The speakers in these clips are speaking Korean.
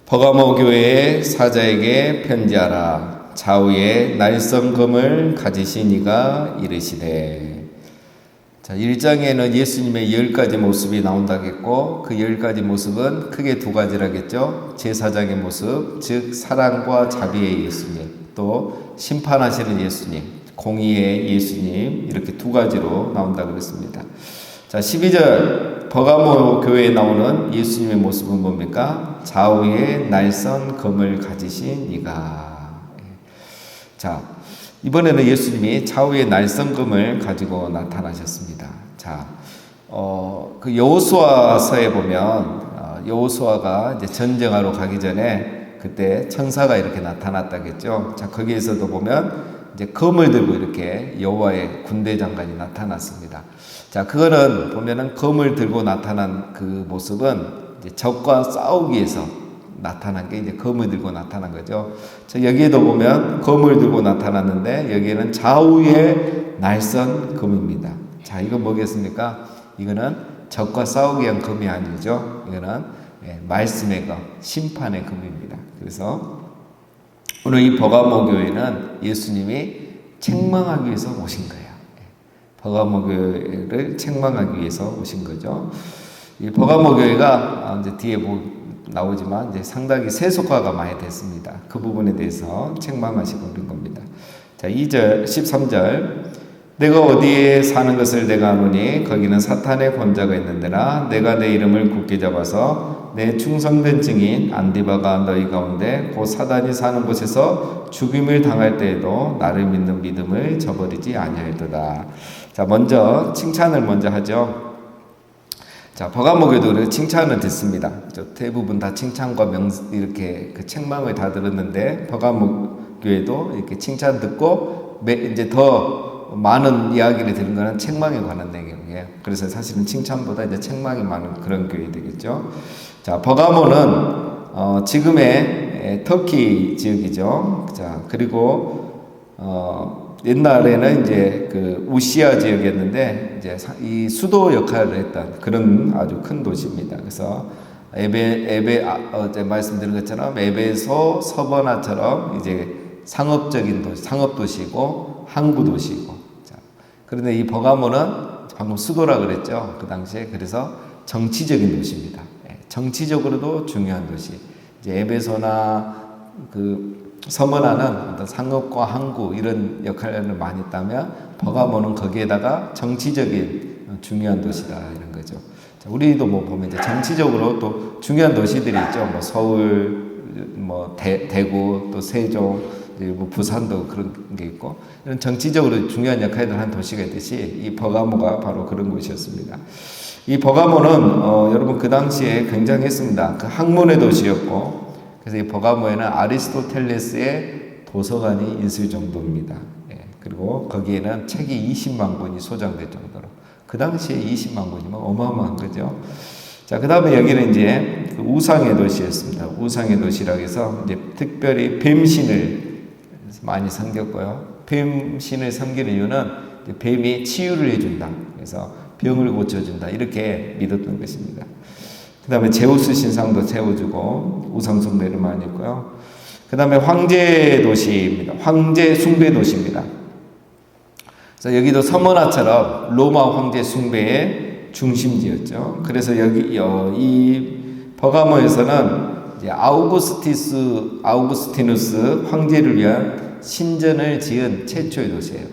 버가모 교회의 사자에게 편지하라. 좌우에 날성금을 가지신 이가 이르시되. 자, 1장에는 예수님의 10가지 모습이 나온다겠고 그 10가지 모습은 크게 두 가지라겠죠. 제사장의 모습, 즉 사랑과 자비의 예수님, 또 심판하시는 예수님, 공의의 예수님, 이렇게 두 가지로 나온다고 그랬습니다. 자, 12절 버가모 교회에 나오는 예수님의 모습은 뭡니까? 좌우에 날선 금을 가지신 이가. 자, 이번에는 예수님이 좌우에 날선 금을 가지고 나타나셨습니다. 자, 그 여호수아서에 보면 여호수아가 이제 전쟁하러 가기 전에 그때 천사가 이렇게 나타났다겠죠. 자, 거기에서도 보면 이제 검을 들고 이렇게 여호와의 군대 장관이 나타났습니다. 자, 그거는 보면은 검을 들고 나타난 그 모습은 이제 적과 싸우기 위해서 나타난 게 이제 검을 들고 나타난 거죠. 자, 여기에도 보면 검을 들고 나타났는데 여기에는 좌우에 날선 검입니다. 자, 이건 뭐겠습니까? 이거는 적과 싸우기 위한 검이 아니죠. 이거는 말씀의 검, 심판의 검입니다. 그래서 오늘 이 버가모 교회는 예수님이 책망하기 위해서 오신 거예요. 버가모 교회를 책망하기 위해서 오신 거죠. 이 버가모 교회가 이제 뒤에 나오지만 이제 상당히 세속화가 많이 됐습니다. 그 부분에 대해서 책망하시고 그런 겁니다. 자, 2절, 13절. 내가 어디에 사는 것을 내가 아노니 거기는 사탄의 권자가 있는데나 내가 내 이름을 굳게 잡아서 내 충성된 증인 안디바가 너희 가운데 곧 사단이 사는 곳에서 죽임을 당할 때에도 나를 믿는 믿음을 저버리지 아니하였도다. 자, 먼저 칭찬을 먼저 하죠. 자, 버가모 교회도 칭찬을 듣습니다. 대부분 다 칭찬과 이렇게 그 책망을 다 들었는데 버가모 교회도 이렇게 칭찬 듣고 이제 더 많은 이야기를 들은 거는 책망에 관한 내용이에요. 그래서 사실은 칭찬보다 이제 책망이 많은 그런 교회 되겠죠. 자, 버가모는 지금의 터키 지역이죠. 자, 그리고 옛날에는 이제 그 우시아 지역이었는데 이제 이 수도 역할을 했던 그런 아주 큰 도시입니다. 그래서 어제 말씀드린 것처럼 에베소, 서버나처럼 이제 상업적인 도시, 상업 도시고 항구 도시고. 자, 그런데 이 버가모는 방금 수도라 그랬죠. 그 당시에. 그래서 정치적인 도시입니다. 정치적으로도 중요한 도시. 이제 에베소나 그 서머나는 어떤 상업과 항구 이런 역할을 많이 했다면 버가모는 거기에다가 정치적인 중요한 도시다 이런 거죠. 자, 우리도 뭐 보면 이제 정치적으로 또 중요한 도시들이 있죠. 뭐 서울, 뭐 대구, 또 세종, 뭐 부산도 그런 게 있고 이런 정치적으로 중요한 역할을 한 도시가 있듯이 이 버가모가 바로 그런 곳이었습니다. 이 버가모는 여러분 그 당시에 굉장했습니다. 그 학문의 도시였고. 그래서 이 버가모에는 아리스토텔레스의 도서관이 있을 정도입니다. 그리고 거기에는 책이 20만 권이 소장될 정도로. 그 당시에 20만 권이면 어마어마한 거죠. 자, 그 다음에 여기는 이제 그 우상의 도시였습니다. 우상의 도시라고 해서 이제 특별히 뱀신을 많이 섬겼고요. 뱀신을 섬기는 이유는 뱀이 치유를 해준다. 그래서 병을 고쳐준다. 이렇게 믿었던 것입니다. 그 다음에 제우스 신상도 세워주고 우상 숭배를 많이 했고요. 그 다음에 황제 도시입니다. 황제 숭배 도시입니다. 그래서 여기도 서머나처럼 로마 황제 숭배의 중심지였죠. 그래서 여기 이 버가모에서는 이제 아우구스티누스 황제를 위한 신전을 지은 최초의 도시예요.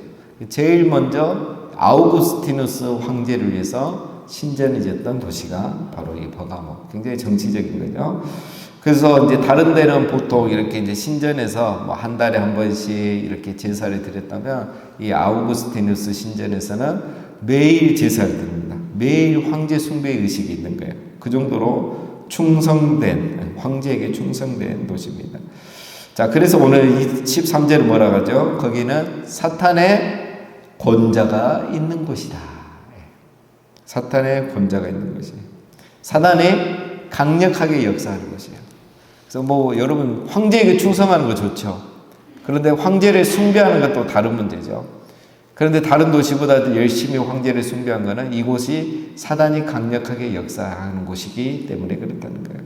제일 먼저 아우구스티누스 황제를 위해서 신전이 지었던 도시가 바로 이 버가모. 굉장히 정치적인 거죠. 그래서 이제 다른 데는 보통 이렇게 이제 신전에서 뭐 한 달에 한 번씩 이렇게 제사를 드렸다면 이 아우구스티누스 신전에서는 매일 제사를 드립니다. 매일 황제 숭배 의식이 있는 거예요. 그 정도로 충성된, 황제에게 충성된 도시입니다. 자, 그래서 오늘 13절은 뭐라고 하죠? 거기는 사탄의 권자가 있는 곳이다. 사탄의 권자가 있는 것이. 사단이 강력하게 역사하는 것이에요. 그래서 뭐 여러분 황제에게 충성하는 거 좋죠. 그런데 황제를 숭배하는 것도 다른 문제죠. 그런데 다른 도시보다 열심히 황제를 숭배한 것은 이곳이 사단이 강력하게 역사하는 곳이기 때문에 그렇다는 거예요.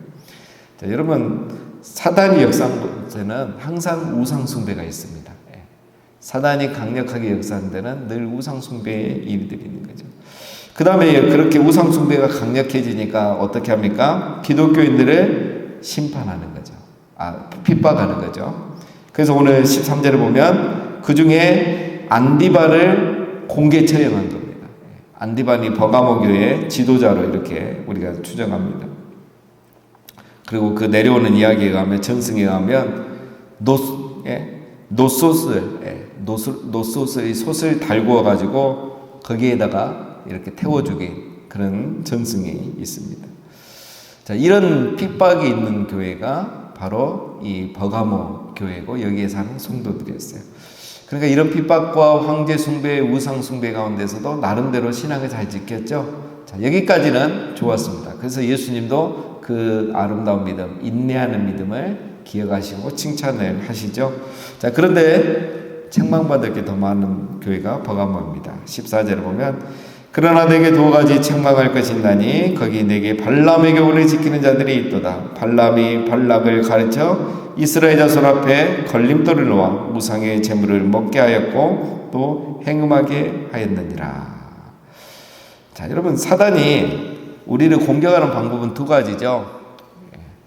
자, 여러분 사단이 역사한 데는 항상 우상숭배가 있습니다. 사단이 강력하게 역사한 데는 늘 우상숭배의 일들이 있는 거죠. 그 다음에 그렇게 우상숭배가 강력해지니까 어떻게 합니까? 기독교인들을 심판하는 거죠. 핍박하는 거죠. 그래서 오늘 13절을 보면 그 중에 안디바를 공개 처형한 겁니다. 안디바니 버가모 교회 지도자로 이렇게 우리가 추정합니다. 그리고 그 내려오는 이야기에 의하면 전승에 의하면 노소스의 솥을 달구어 가지고 거기에다가 이렇게 태워 죽인 그런 전승이 있습니다. 자, 이런 핍박이 있는 교회가 바로 이 버가모 교회고 여기에 사는 성도들이었어요. 그러니까 이런 핍박과 황제 숭배, 우상 숭배 가운데서도 나름대로 신앙을 잘 지켰죠. 자, 여기까지는 좋았습니다. 그래서 예수님도 그 아름다운 믿음, 인내하는 믿음을 기억하시고 칭찬을 하시죠. 자, 그런데 책망받을 게 더 많은 교회가 버가모입니다. 14절을 보면 그러나 내게 두 가지 책망할 것이 있나니 거기 내게 발람의 교훈을 지키는 자들이 있도다. 발람이 발락을 가르쳐 이스라엘 자손 앞에 걸림돌을 놓아 무상의 재물을 먹게 하였고 또 행음하게 하였느니라. 자, 여러분, 사단이 우리를 공격하는 방법은 두 가지죠.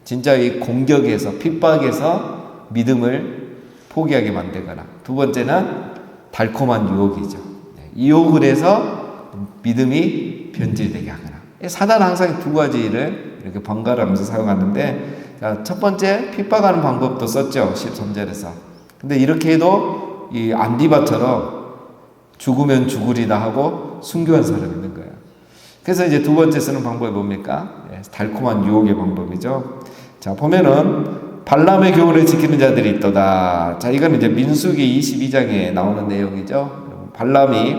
진짜 이 공격에서, 핍박에서 믿음을 포기하게 만들거나, 두 번째는 달콤한 유혹이죠. 유혹을 해서 믿음이 변질되게 하거나. 사단은 항상 두 가지를 이렇게 번갈아 가면서 사용하는데, 자, 첫 번째 핍박하는 방법도 썼죠. 13절에서. 근데 이렇게 해도 이 안디바처럼 죽으면 죽으리다 하고 순교한 사람이 있는 거예요. 그래서 이제 두 번째 쓰는 방법이 뭡니까? 달콤한 유혹의 방법이죠. 자, 보면은 발람의 교훈을 지키는 자들이 있도다. 자, 이건 이제 민수기 22장에 나오는 내용이죠. 발람이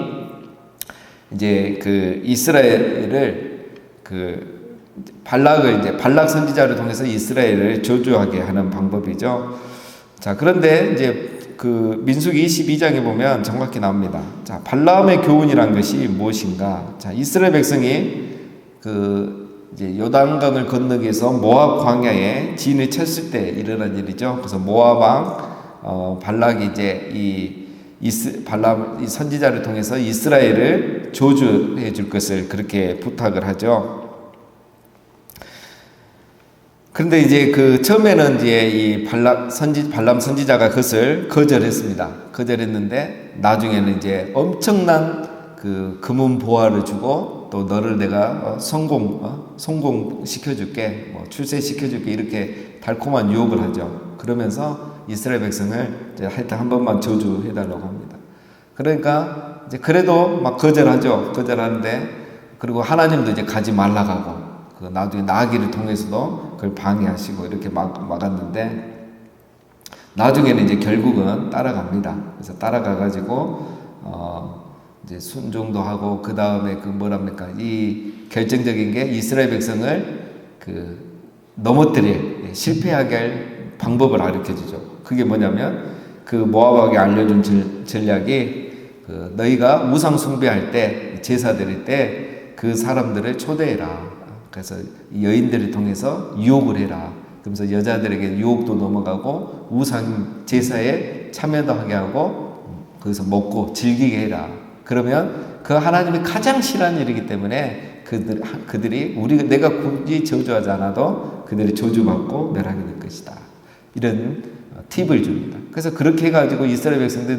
이제 그 이스라엘을 발락을 이제 발락 선지자를 통해서 이스라엘을 저주하게 하는 방법이죠. 자, 그런데 이제 그 민수기 22장에 보면 정확히 나옵니다. 자, 발람의 교훈이란 것이 무엇인가? 자, 이스라엘 백성이 이제 요단강을 건너기 위해서 모압 광야에 진을 쳤을 때 일어난 일이죠. 그래서 모압 왕 발락이 이제 이 선지자를 통해서 이스라엘을 저주해 줄 것을 그렇게 부탁을 하죠. 그런데 이제 처음에는 이제 이 발람 선지자가 그것을 거절했습니다. 거절했는데 나중에는 이제 엄청난 금은 보화를 주고 또 너를 내가 성공시켜줄게, 출세시켜줄게 이렇게 달콤한 유혹을 하죠. 그러면서 이스라엘 백성을 이제 하여튼 한 번만 저주해달라고 합니다. 그러니까 이제 그래도 막 거절하죠. 거절하는데 그리고 하나님도 이제 가지 말라고 하고 나중에 나아기를 통해서도 그걸 방해하시고 이렇게 막았는데 나중에는 이제 결국은 따라갑니다. 그래서 따라가가지고 이제 순종도 하고 그 다음에 이 결정적인 게 이스라엘 백성을 넘어뜨릴 실패하게 할 방법을 가르쳐 주죠. 그게 뭐냐면 모압에게 알려준 전략이 너희가 우상 숭배할 때 제사 드릴 때 그 사람들을 초대해라. 그래서 여인들을 통해서 유혹을 해라. 그러면서 여자들에게 유혹도 넘어가고 우상 제사에 참여도 하게 하고 거기서 먹고 즐기게 해라. 그러면 그 하나님이 가장 싫어하는 일이기 때문에 그들이 내가 굳이 저주하지 않아도 그들이 저주받고 멸하게 될 것이다. 이런 팁을 줍니다. 그래서 그렇게 해가지고 이스라엘 백성들이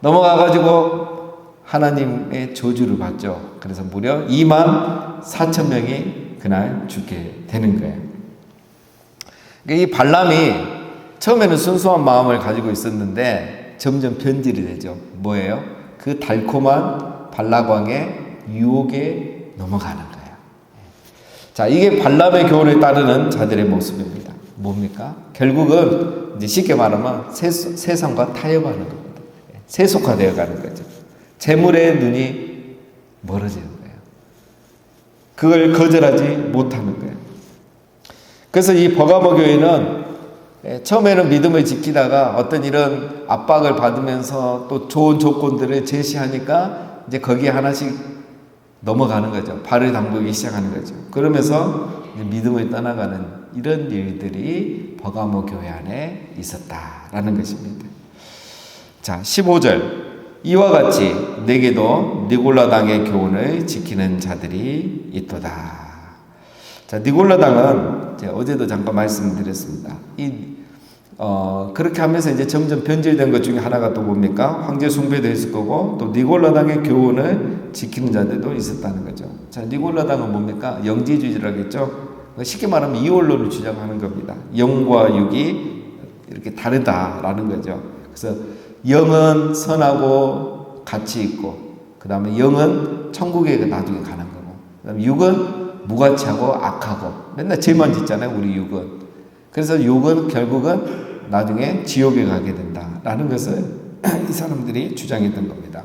넘어가가지고 하나님의 저주를 받죠. 그래서 무려 24,000명이 그날 죽게 되는 거예요. 그러니까 이 발람이 처음에는 순수한 마음을 가지고 있었는데 점점 변질이 되죠. 뭐예요? 그 달콤한 발락왕의 유혹에 넘어가는 거예요. 자, 이게 발람의 교훈을 따르는 자들의 모습입니다. 뭡니까? 결국은 이제 쉽게 말하면 세상과 타협하는 겁니다. 세속화되어 가는 거죠. 재물의 눈이 멀어지는 거예요. 그걸 거절하지 못하는 거예요. 그래서 이 버가모 교회는 처음에는 믿음을 지키다가 어떤 이런 압박을 받으면서 또 좋은 조건들을 제시하니까 이제 거기에 하나씩 넘어가는 거죠. 발을 담그기 시작하는 거죠. 그러면서 믿음을 떠나가는 이런 일들이 버가모 교회 안에 있었다라는 것입니다. 자, 15절. 이와 같이 내게도 니골라 당의 교훈을 지키는 자들이 있도다. 자, 니골라 당은 제가 어제도 잠깐 말씀드렸습니다. 그렇게 하면서 이제 점점 변질된 것 중에 하나가 또 뭡니까? 황제 숭배도 있을 거고, 또 니골라 당의 교훈을 지키는 자들도 있었다는 거죠. 자, 니골라 당은 뭡니까? 영지주의라겠죠. 쉽게 말하면 이원론을 주장하는 겁니다. 영과 육이 이렇게 다르다라는 거죠. 그래서 영은 선하고 가치 있고, 그 다음에 영은 천국에 나중에 가는 거고, 그 다음에 육은 무가치하고 악하고, 맨날 죄만 짓잖아요, 우리 육은. 그래서 육은 결국은 나중에 지옥에 가게 된다라는 것을 이 사람들이 주장했던 겁니다.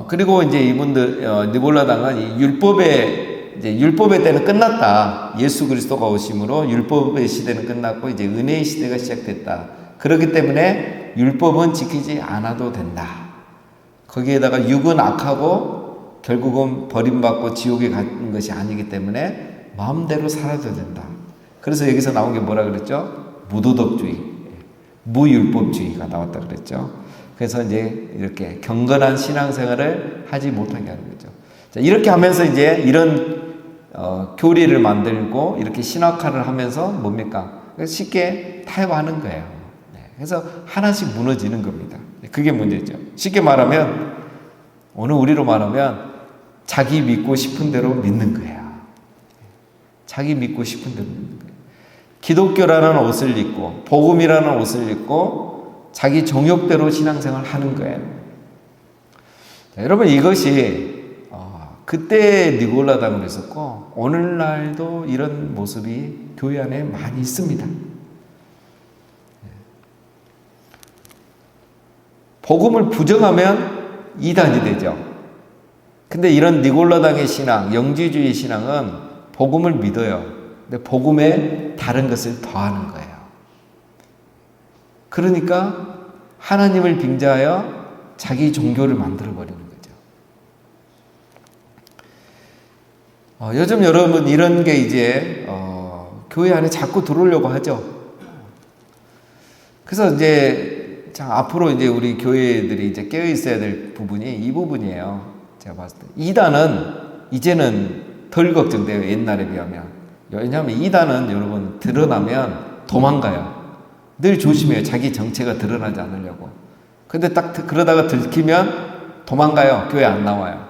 그리고 이제 이분들, 니골라 당은 이 율법의 때는 끝났다. 예수 그리스도가 오심으로 율법의 시대는 끝났고, 이제 은혜의 시대가 시작됐다. 그렇기 때문에 율법은 지키지 않아도 된다. 거기에다가 육은 악하고 결국은 버림받고 지옥에 가는 것이 아니기 때문에 마음대로 살아도 된다. 그래서 여기서 나온 게 뭐라 그랬죠? 무도덕주의, 무율법주의가 나왔다 그랬죠. 그래서 이제 이렇게 경건한 신앙생활을 하지 못하게 하는 거죠. 자, 이렇게 하면서 이제 이런 교리를 만들고 이렇게 신학화를 하면서 뭡니까? 쉽게 타협하는 거예요. 그래서 하나씩 무너지는 겁니다. 그게 문제죠. 쉽게 말하면, 오늘 우리로 말하면 자기 믿고 싶은 대로 믿는 거예요. 자기 믿고 싶은 대로 믿는 거예요. 기독교라는 옷을 입고, 복음이라는 옷을 입고 자기 정욕대로 신앙생활을 하는 거예요. 자, 여러분, 이것이 그때 니골라 당은 있었고 오늘날도 이런 모습이 교회 안에 많이 있습니다. 복음을 부정하면 이단이 되죠. 근데 이런 니골라 당의 신앙, 영지주의 신앙은 복음을 믿어요. 근데 복음에 다른 것을 더하는 거예요. 그러니까 하나님을 빙자하여 자기 종교를 만들어버리는 거죠. 요즘 여러분 이런 게 이제 교회 안에 자꾸 들어오려고 하죠. 그래서 이제 앞으로 이제 우리 교회들이 이제 깨어 있어야 될 부분이 이 부분이에요. 제가 봤을 때 이단은 이제는 덜 걱정돼요. 옛날에 비하면. 왜냐하면 이단은 여러분 드러나면 도망가요. 늘 조심해요. 자기 정체가 드러나지 않으려고. 근데 딱 그러다가 들키면 도망가요. 교회 안 나와요.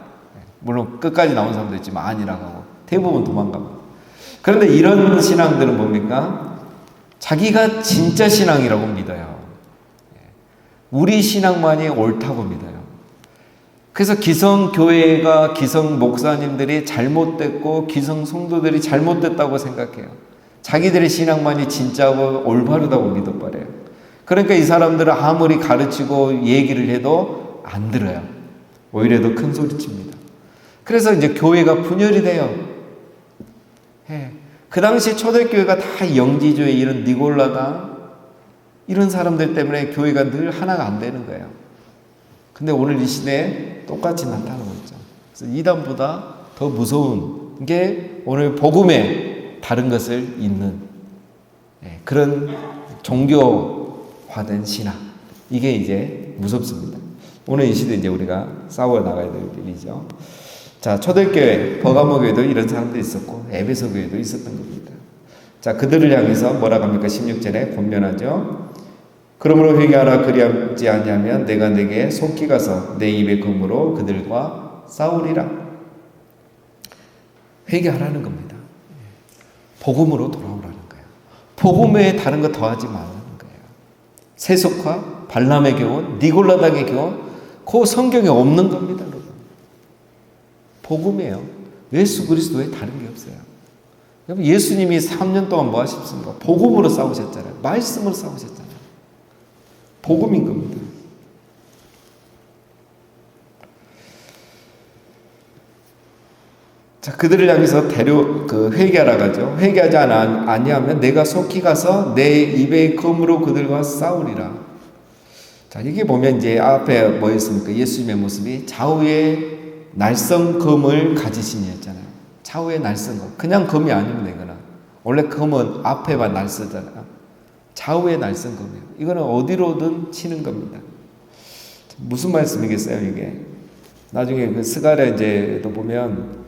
물론 끝까지 나온 사람도 있지만 아니라고 하고 대부분 도망갑니다. 그런데 이런 신앙들은 뭡니까? 자기가 진짜 신앙이라고 믿어요. 우리 신앙만이 옳다고 믿어요. 그래서 기성교회가 기성 목사님들이 잘못됐고 기성 성도들이 잘못됐다고 생각해요. 자기들의 신앙만이 진짜고 올바르다고 믿어버려요. 그러니까 이 사람들은 아무리 가르치고 얘기를 해도 안 들어요. 오히려 더 큰 소리 칩니다. 그래서 이제 교회가 분열이 돼요. 그 당시 초대교회가 다 영지주의 이런 니골라당 이런 사람들 때문에 교회가 늘 하나가 안 되는 거예요. 근데 오늘 이 시대에 똑같이 나타나고 있죠. 그래서 이단보다 더 무서운 게 오늘 복음에 다른 것을 잇는 그런 종교화된 신앙. 이게 이제 무섭습니다. 오늘 이 시대에 이제 우리가 싸워 나가야 될 일이죠. 자, 초대교회, 버가모 교회도 이런 사람들이 있었고 에베소 교회도 있었던 겁니다. 자, 그들을 향해서 뭐라고 합니까? 16절에 권면하죠. 그러므로 회개하라. 그리하지 아니하면 내가 내게 속히 가서 내 입의 검으로 그들과 싸우리라. 회개하라는 겁니다. 복음으로 돌아오라는 거예요. 복음에 다른 거 더하지 말라는 거예요. 세속화, 발람의 교훈, 니골라당의 교훈, 그 성경에 없는 겁니다, 여러분. 복음이에요. 예수 그리스도에 다른 게 없어요. 여러분, 예수님이 3년 동안 뭐 하셨습니까? 복음으로 싸우셨잖아요. 말씀으로 싸우셨잖아요. 복음인 겁니다. 자, 그들을 향해서 회개하라 하죠. 회개하지 아니하면 내가 속히 가서 내 입의 검으로 그들과 싸우리라. 자, 이게 보면 이제 앞에 뭐였습니까? 예수님의 모습이 좌우에 날성검을 가지신이었잖아요. 좌우에 날 쓴 검. 그냥 검이 아닙니다, 이거는. 원래 검은 앞에만 날 쓰잖아요. 좌우에 날 쓴 검이에요. 이거는 어디로든 치는 겁니다. 무슨 말씀이겠어요, 이게? 나중에 그 스가랴 또 보면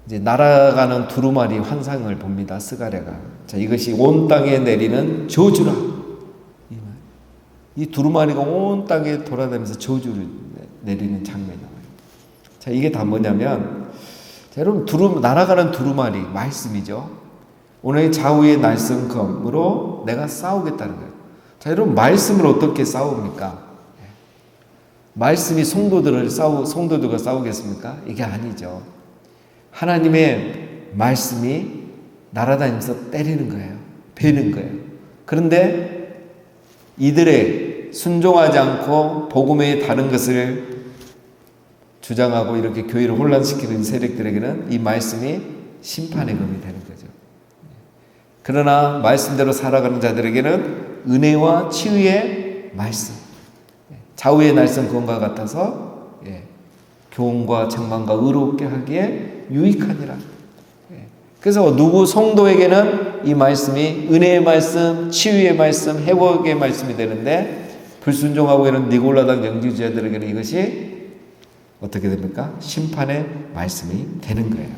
이제 날아가는 두루마리 환상을 봅니다. 스가랴가. 자, 이것이 온 땅에 내리는 저주라. 이 두루마리가 온 땅에 돌아다니면서 저주를 내리는 장면이 나와요. 자, 이게 다 뭐냐면, 자, 여러분, 날아가는 두루마리, 말씀이죠. 오늘 좌우의 날선 검으로 내가 싸우겠다는 거예요. 자, 여러분, 말씀을 어떻게 싸웁니까? 말씀이 성도들과 싸우겠습니까? 이게 아니죠. 하나님의 말씀이 날아다니면서 때리는 거예요. 베는 거예요. 그런데 이들의 순종하지 않고 복음의 다른 것을 주장하고 이렇게 교회를 혼란시키는 세력들에게는 이 말씀이 심판의 검이 되는 거죠. 그러나 말씀대로 살아가는 자들에게는 은혜와 치유의 말씀, 좌우의 날선 검과 같아서 교훈과 책망과 의롭게 하기에 유익하니라. 그래서 누구 성도에게는 이 말씀이 은혜의 말씀, 치유의 말씀, 회복의 말씀이 되는데 불순종하고 있는 니골라당 영지주의자들에게는 이것이 어떻게 됩니까? 심판의 말씀이 되는 거예요.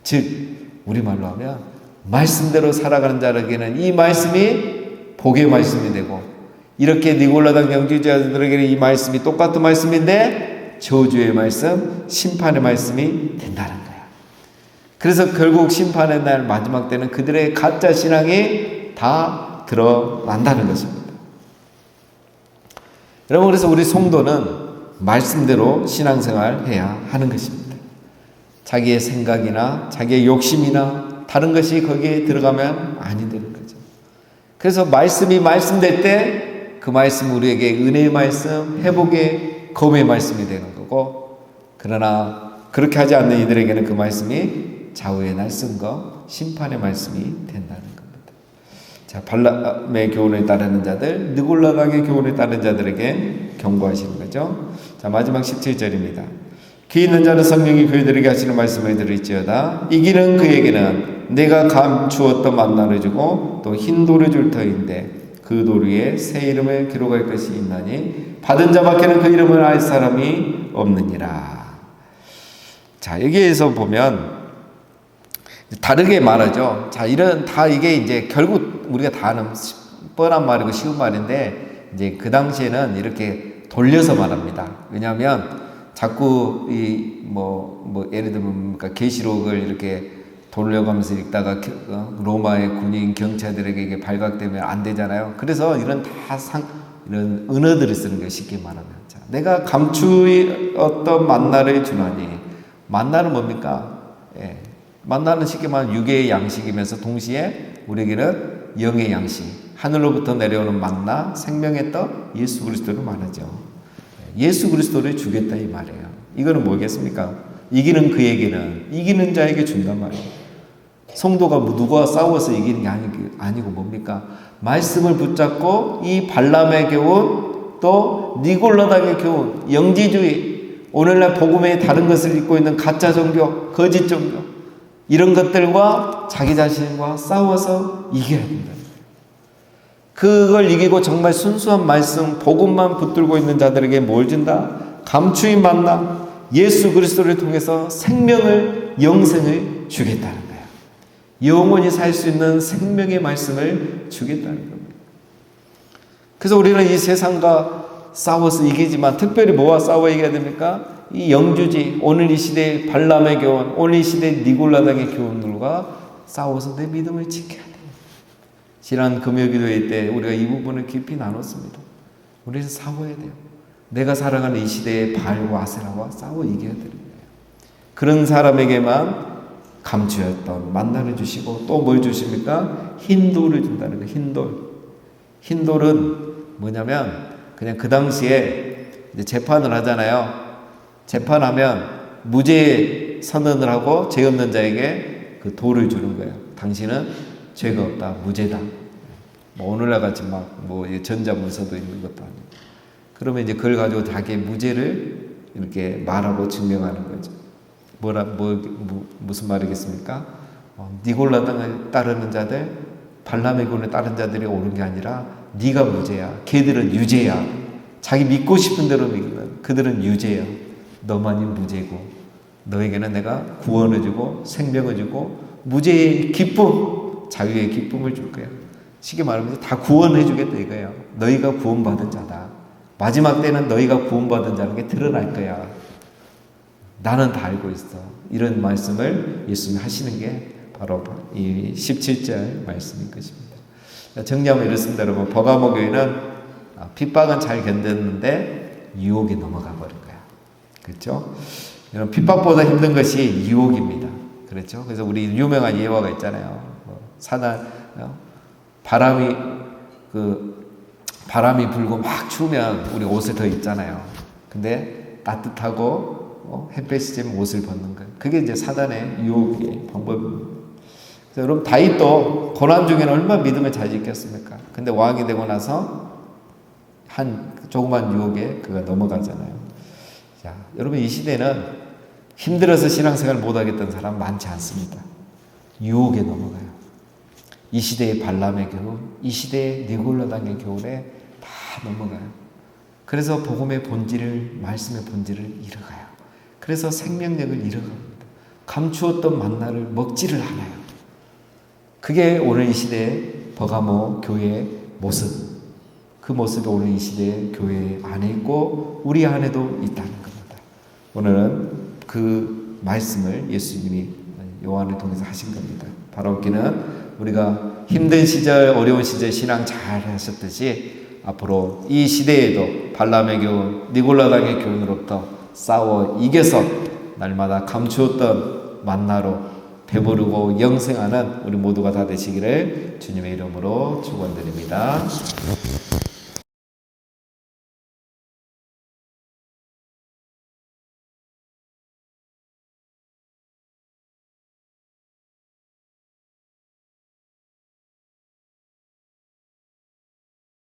즉 우리말로 하면 말씀대로 살아가는 자에게는 이 말씀이 복의 말씀이 되고, 이렇게 니골라당 영지주의자들에게는 이 말씀이 똑같은 말씀인데 저주의 말씀, 심판의 말씀이 된다는 거예요. 그래서 결국 심판의 날 마지막 때는 그들의 가짜 신앙이 다 드러난다는 것입니다. 여러분, 그래서 우리 성도는 말씀대로 신앙생활 해야 하는 것입니다. 자기의 생각이나 자기의 욕심이나 다른 것이 거기에 들어가면 아니 되는 거죠. 그래서 말씀이 말씀될 때 그 말씀 우리에게 은혜의 말씀, 회복의 검의 말씀이 되는 거고, 그러나 그렇게 하지 않는 이들에게는 그 말씀이 좌우의 날선 검, 심판의 말씀이 된다는 겁니다. 자, 발람의 교훈을 따르는 자들, 느골라당의 교훈을 따르는 자들에게 경고하시는 거죠. 자, 마지막 17절입니다. 귀 있는 자는 성령이 그들에게 하시는 말씀을 들을지어다. 이기는 그에게는 내가 감추었던 만나를 주고 또 흰 돌을 줄 터인데 그 돌 위에 새 이름을 기록할 것이 있나니 받은 자밖에는 그 이름을 알 사람이 없느니라. 자, 여기에서 보면 다르게 말하죠. 자, 이게 이제 결국 우리가 다 아는 뻔한 말이고 쉬운 말인데, 이제 그 당시에는 이렇게 돌려서 말합니다. 왜냐하면 자꾸 예를 들면 계시록을 이렇게 돌려가면서 읽다가 로마의 군인 경찰들에게 이게 발각되면 안 되잖아요. 그래서 이런 은어들을 쓰는 거예요. 쉽게 말하면. 자, 내가 감추었던 만나를 주나니, 만나는 뭡니까? 만나는 쉽게 말하면 육의 양식이면서 동시에 우리에게는 영의 양식, 하늘로부터 내려오는 만나, 생명의 떡, 예수 그리스도를 말하죠. 예수 그리스도를 주겠다 이 말이에요. 이거는 뭐겠습니까? 이기는 그에게는, 이기는 자에게 준단 말이에요. 성도가 누구와 싸워서 이기는 게 아니고 뭡니까? 말씀을 붙잡고 이 발람의 교훈, 또 니골라당의 교훈, 영지주의, 오늘날 복음의 다른 것을 입고 있는 가짜 종교, 거짓 종교, 이런 것들과 자기 자신과 싸워서 이겨야 된다. 그걸 이기고 정말 순수한 말씀, 복음만 붙들고 있는 자들에게 뭘 준다? 감추인 만나, 예수 그리스도를 통해서 생명을, 영생을 주겠다는 거예요. 영원히 살 수 있는 생명의 말씀을 주겠다는 겁니다. 그래서 우리는 이 세상과 싸워서 이기지만 특별히 뭐와 싸워 이겨야 됩니까? 이 영주지, 오늘 이 시대의 발람의 교훈, 오늘 이 시대의 니골라당의 교훈들과 싸워서 내 믿음을 지켜야 돼요. 지난 금요기도회 때 우리가 이 부분을 깊이 나눴습니다. 우리는 싸워야 돼요. 내가 살아가는 이 시대의 바알과 아세라와 싸워 이겨야 되는 거예요. 그런 사람에게만 감추었던 만나를 주시고 또 뭘 주십니까? 흰 돌을 준다는 거예요. 흰 돌. 흰 돌은 뭐냐면 그냥 그 당시에 이제 재판을 하잖아요. 재판하면 무죄 선언을 하고 죄 없는 자에게 그 돌을 주는 거예요. 당신은 죄가 없다, 무죄다. 오늘날 같이 전자문서도 있는 것도 아니고. 그러면 이제 그걸 가지고 자기의 무죄를 이렇게 말하고 증명하는 거죠. 무슨 말이겠습니까? 니골라당을 따르는 자들, 발람의 교훈을 따르는 자들이 옳은 게 아니라 네가 무죄야. 걔들은 유죄야. 자기 믿고 싶은 대로 믿는 그들은 유죄야. 너만이 무죄고 너에게는 내가 구원을 주고 생명을 주고 무죄의 기쁨, 자유의 기쁨을 줄 거야. 쉽게 말하면 다 구원해 주겠다 이거예요. 너희가 구원받은 자다. 마지막 때는 너희가 구원받은 자라는 게 드러날 거야. 나는 다 알고 있어. 이런 말씀을 예수님이 하시는 게 바로 이 17절 말씀인 것입니다. 정리하면 이렇습니다. 여러분, 버가모 교회는 핍박은 잘 견뎠는데 유혹에 넘어가 버린 거야. 그렇죠? 여러분, 핍박보다 힘든 것이 유혹입니다. 그렇죠? 그래서 우리 유명한 예화가 있잖아요. 사단 바람이 불고 막 추우면 우리 옷을 더 입잖아요. 근데 따뜻하고 햇볕이 쬐면 옷을 벗는 거예요. 그게 이제 사단의 유혹의 방법입니다. 그래서 여러분, 다윗도 고난 중에는 얼마나 믿음을 잘 지켰습니까? 근데 왕이 되고 나서 한 조그만 유혹에 그가 넘어가잖아요. 자, 여러분, 이 시대는 힘들어서 신앙생활 못하겠다는 사람 많지 않습니다. 유혹에 넘어가요. 이 시대의 발람의 교훈, 이 시대의 니골라당의 교훈에 다 넘어가요. 그래서 복음의 본질을, 말씀의 본질을 잃어가요. 그래서 생명력을 잃어갑니다. 감추었던 만나를 먹지를 않아요. 그게 오늘 이 시대의 버가모 교회의 모습. 그 모습이 오늘 이 시대의 교회 안에 있고 우리 안에도 있다는 겁니다. 오늘은 그 말씀을 예수님이 요한을 통해서 하신 겁니다. 바라옵기는 우리가 힘든 시절, 어려운 시절 신앙 잘 하셨듯이 앞으로 이 시대에도 발람의 교훈, 니골라당의 교훈으로부터 싸워 이겨서 날마다 감추었던 만나로 배부르고 영생하는 우리 모두가 다 되시기를 주님의 이름으로 축원드립니다.